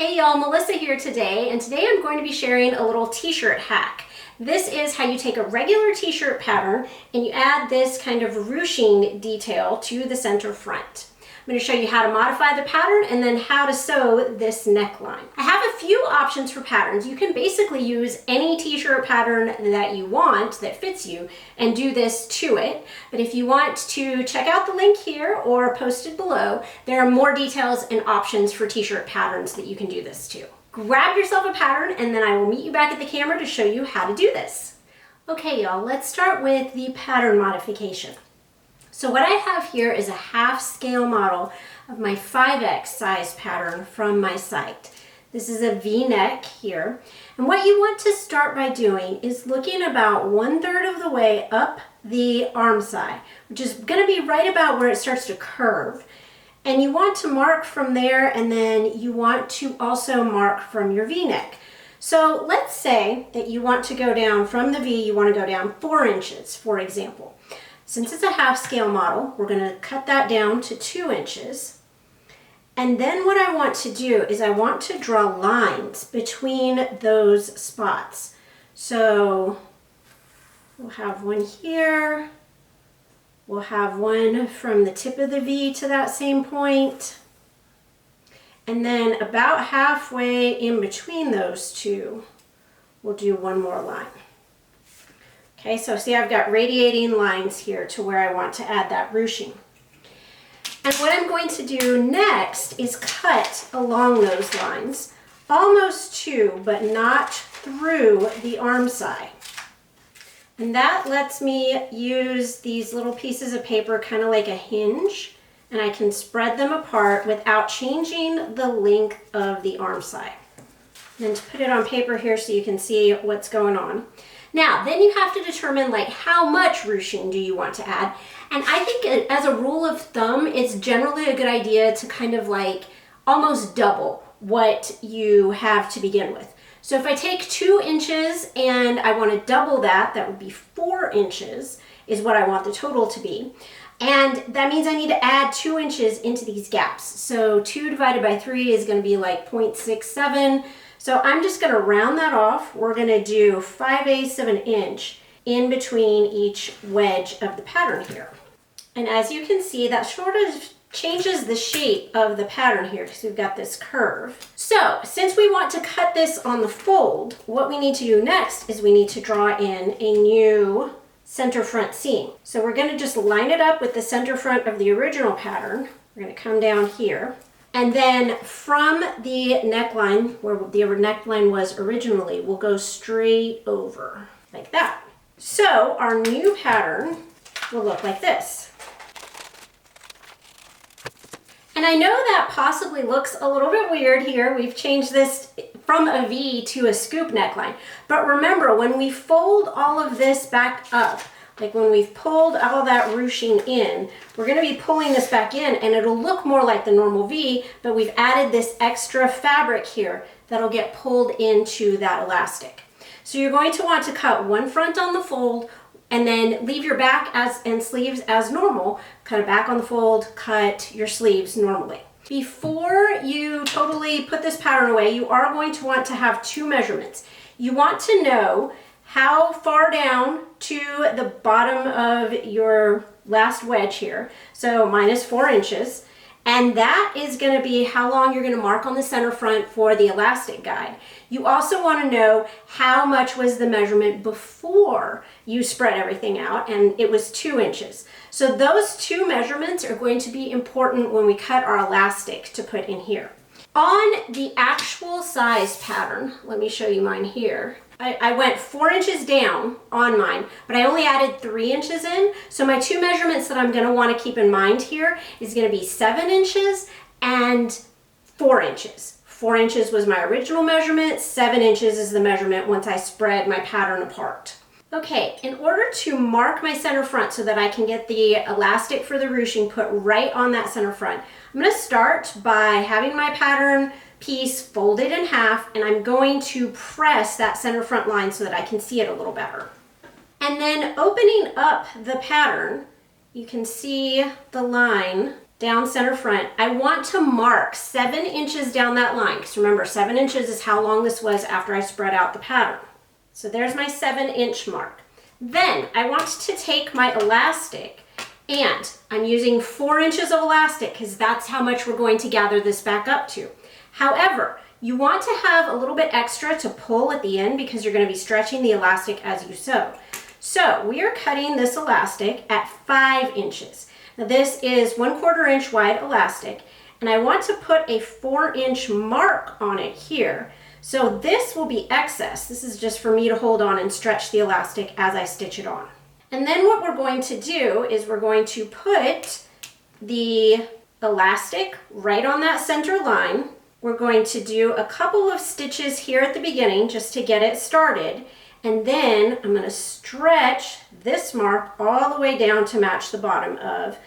Hey y'all, Melissa here today, and today I'm going to be sharing a little t-shirt hack. This is how you take a regular t-shirt pattern and you add this kind of ruching detail to the center front. I'm going to show you how to modify the pattern and then how to sew this neckline. I have a few options for patterns. You can basically use any t-shirt pattern that you want that fits you and do this to it. But if you want to check out the link here or posted below, there are more details and options for t-shirt patterns that you can do this to. Grab yourself a pattern and then I will meet you back at the camera to show you how to do this. Okay y'all, let's start with the pattern modification. So what I have here is a half scale model of my 5X size pattern from my site. This is a V-neck here. And what you want to start by doing is looking about 1/3 of the way up the arm side, which is going to be right about where it starts to curve. And you want to mark from there, and then you want to also mark from your V-neck. So let's say that you want to go down from the V, you want to go down 4 inches, for example. Since it's a half scale model, we're going to cut that down to 2 inches. And then what I want to do is I want to draw lines between those spots. So we'll have one here. We'll have one from the tip of the V to that same point. And then about halfway in between those two, we'll do one more line. Okay, so see I've got radiating lines here to where I want to add that ruching. And what I'm going to do next is cut along those lines, almost to, but not through the arm side. And that lets me use these little pieces of paper kind of like a hinge, and I can spread them apart without changing the length of the arm side. And then to put it on paper here so you can see what's going on. Now, then you have to determine like how much ruching do you want to add. And I think as a rule of thumb, it's generally a good idea to kind of like almost double what you have to begin with. So if I take 2 inches and I want to double that, that would be 4 inches is what I want the total to be. And that means I need to add 2 inches into these gaps. So 2 divided by 3 is going to be like 0.67. So I'm just going to round that off. We're going to do 5/8 of an inch in between each wedge of the pattern here. And as you can see, that sort of changes the shape of the pattern here because we've got this curve. So since we want to cut this on the fold, what we need to do next is we need to draw in a new center front seam. So we're going to just line it up with the center front of the original pattern. We're going to come down here. And then from the neckline, where the neckline was originally, we'll go straight over like that. So our new pattern will look like this. And I know that possibly looks a little bit weird here. We've changed this from a V to a scoop neckline. But remember, when we fold all of this back up, like when we've pulled all that ruching in, we're going to be pulling this back in and it'll look more like the normal V, but we've added this extra fabric here that'll get pulled into that elastic. So you're going to want to cut one front on the fold and then leave your back and sleeves as normal. Cut it back on the fold, cut your sleeves normally. Before you totally put this pattern away, you are going to want to have 2 measurements. You want to know how far down to the bottom of your last wedge here. So mine is 4 inches. And that is going to be how long you're going to mark on the center front for the elastic guide. You also want to know how much was the measurement before you spread everything out, and it was 2 inches. So those 2 measurements are going to be important when we cut our elastic to put in here. On the actual size pattern, let me show you mine here. I went 4 inches down on mine, but I only added 3 inches in. So my 2 measurements that I'm going to want to keep in mind here is going to be 7 inches and 4 inches. 4 inches was my original measurement. 7 inches is the measurement once I spread my pattern apart. Okay, in order to mark my center front so that I can get the elastic for the ruching put right on that center front, I'm going to start by having my pattern piece folded in half, and I'm going to press that center front line so that I can see it a little better. And then opening up the pattern, you can see the line down center front, I want to mark 7 inches down that line, because remember, 7 inches is how long this was after I spread out the pattern. So there's my 7-inch mark. Then I want to take my elastic, and I'm using 4 inches of elastic because that's how much we're going to gather this back up to. However, you want to have a little bit extra to pull at the end because you're going to be stretching the elastic as you sew. So we are cutting this elastic at 5 inches. Now this is 1/4 inch wide elastic, and I want to put a 4-inch mark on it here. So this will be excess. This is just for me to hold on and stretch the elastic as I stitch it on. And then what we're going to do is we're going to put the elastic right on that center line. We're going to do a couple of stitches here at the beginning just to get it started. And then I'm going to stretch this mark all the way down to match the bottom of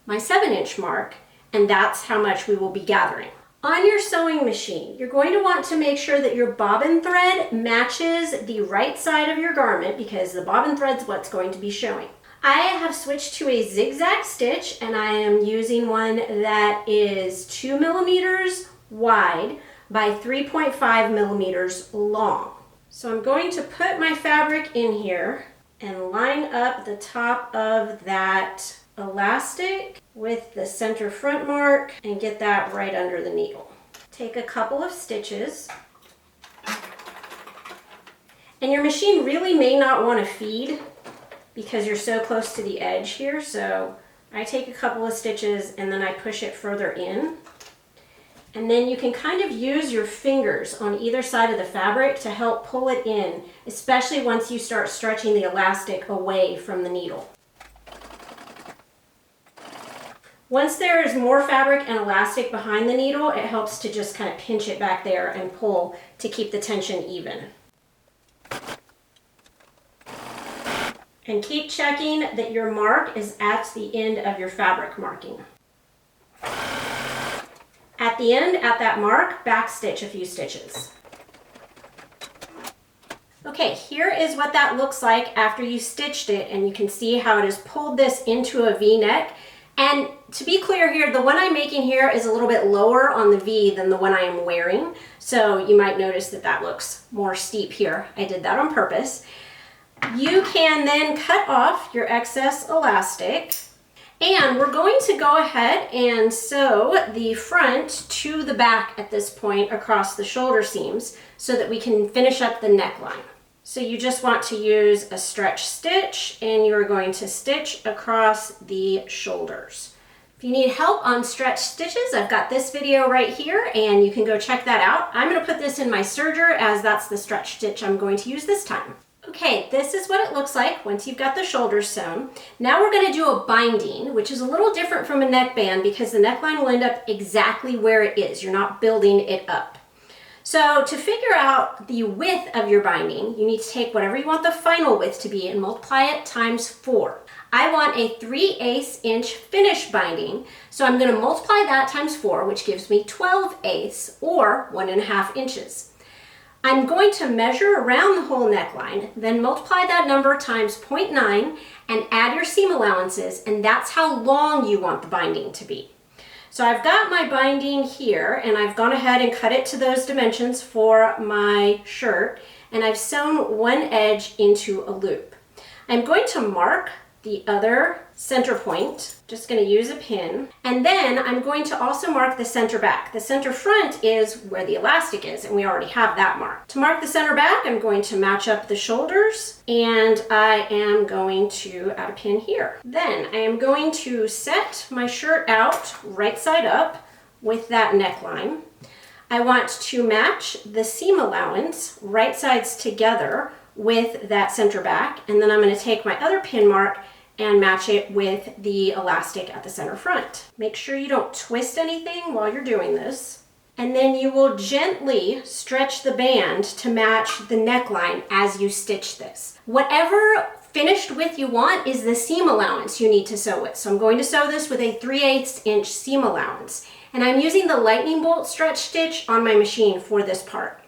my 7-inch mark. And that's how much we will be gathering. On your sewing machine, you're going to want to make sure that your bobbin thread matches the right side of your garment because the bobbin thread is what's going to be showing. I have switched to a zigzag stitch, and I am using one that is 2 millimeters wide by 3.5 millimeters long. So I'm going to put my fabric in here and line up the top of that elastic with the center front mark and get that right under the needle. Take a couple of stitches. And your machine really may not want to feed because you're so close to the edge here. So I take a couple of stitches and then I push it further in. And then you can kind of use your fingers on either side of the fabric to help pull it in, especially once you start stretching the elastic away from the needle. Once there is more fabric and elastic behind the needle, it helps to just kind of pinch it back there and pull to keep the tension even. And keep checking that your mark is at the end of your fabric marking. At the end, at that mark, back stitch a few stitches. Okay, here is what that looks like after you stitched it, and you can see how it has pulled this into a V-neck. And to be clear here, the one I'm making here is a little bit lower on the V than the one I am wearing. So you might notice that that looks more steep here. I did that on purpose. You can then cut off your excess elastic. And we're going to go ahead and sew the front to the back at this point across the shoulder seams so that we can finish up the neckline. So you just want to use a stretch stitch and you're going to stitch across the shoulders. If you need help on stretch stitches, I've got this video right here and you can go check that out. I'm going to put this in my serger as that's the stretch stitch I'm going to use this time. Okay, this is what it looks like once you've got the shoulders sewn. Now we're going to do a binding, which is a little different from a neckband because the neckline will end up exactly where it is. You're not building it up. So to figure out the width of your binding, you need to take whatever you want the final width to be and multiply it times 4. I want a 3/8 inch finish binding, so I'm going to multiply that times 4, which gives me 12/8 or 1.5 inches. I'm going to measure around the whole neckline, then multiply that number times 0.9 and add your seam allowances, and that's how long you want the binding to be. So I've got my binding here, and I've gone ahead and cut it to those dimensions for my shirt, and I've sewn one edge into a loop. I'm going to mark the other center point, just going to use a pin, and then I'm going to also mark the center back. The center front is where the elastic is, and we already have that marked. To mark the center back, I'm going to match up the shoulders, and I am going to add a pin here. Then I am going to set my shirt out right side up with that neckline. I want to match the seam allowance right sides together with that center back, and then I'm going to take my other pin mark and match it with the elastic at the center front. Make sure you don't twist anything while you're doing this. And then you will gently stretch the band to match the neckline as you stitch this. Whatever finished width you want is the seam allowance you need to sew with. So I'm going to sew this with a 3/8 inch seam allowance. And I'm using the lightning bolt stretch stitch on my machine for this part.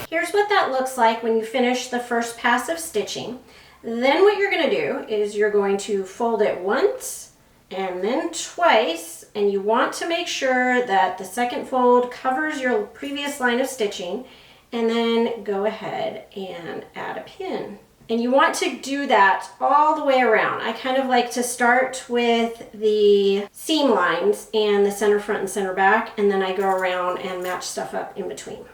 Here's what that looks like when you finish the first pass of stitching. Then what you're gonna do is you're going to fold it once and then twice, and you want to make sure that the second fold covers your previous line of stitching, and then go ahead and add a pin. And you want to do that all the way around. I kind of like to start with the seam lines and the center front and center back, and then I go around and match stuff up in between.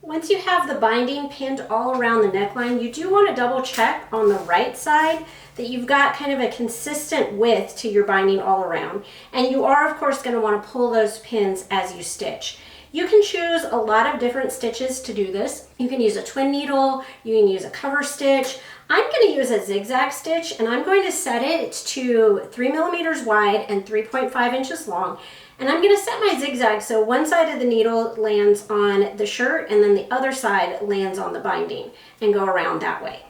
Once you have the binding pinned all around the neckline, you do want to double check on the right side that you've got kind of a consistent width to your binding all around. And you are, of course, going to want to pull those pins as you stitch. You can choose a lot of different stitches to do this. You can use a twin needle, you can use a cover stitch. I'm going to use a zigzag stitch, and I'm going to set it to 3 millimeters wide and 3.5 inches long. And I'm going to set my zigzag so one side of the needle lands on the shirt and then the other side lands on the binding, and go around that way.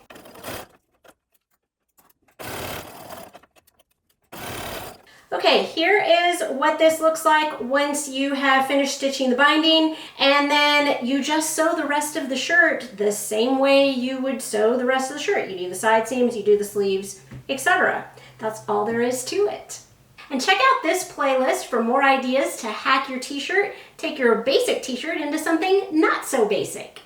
Okay, here is what this looks like once you have finished stitching the binding, and then you just sew the rest of the shirt the same way you would sew the rest of the shirt. You do the side seams, you do the sleeves, etc. That's all there is to it. And check out this playlist for more ideas to hack your t-shirt, take your basic t-shirt into something not so basic.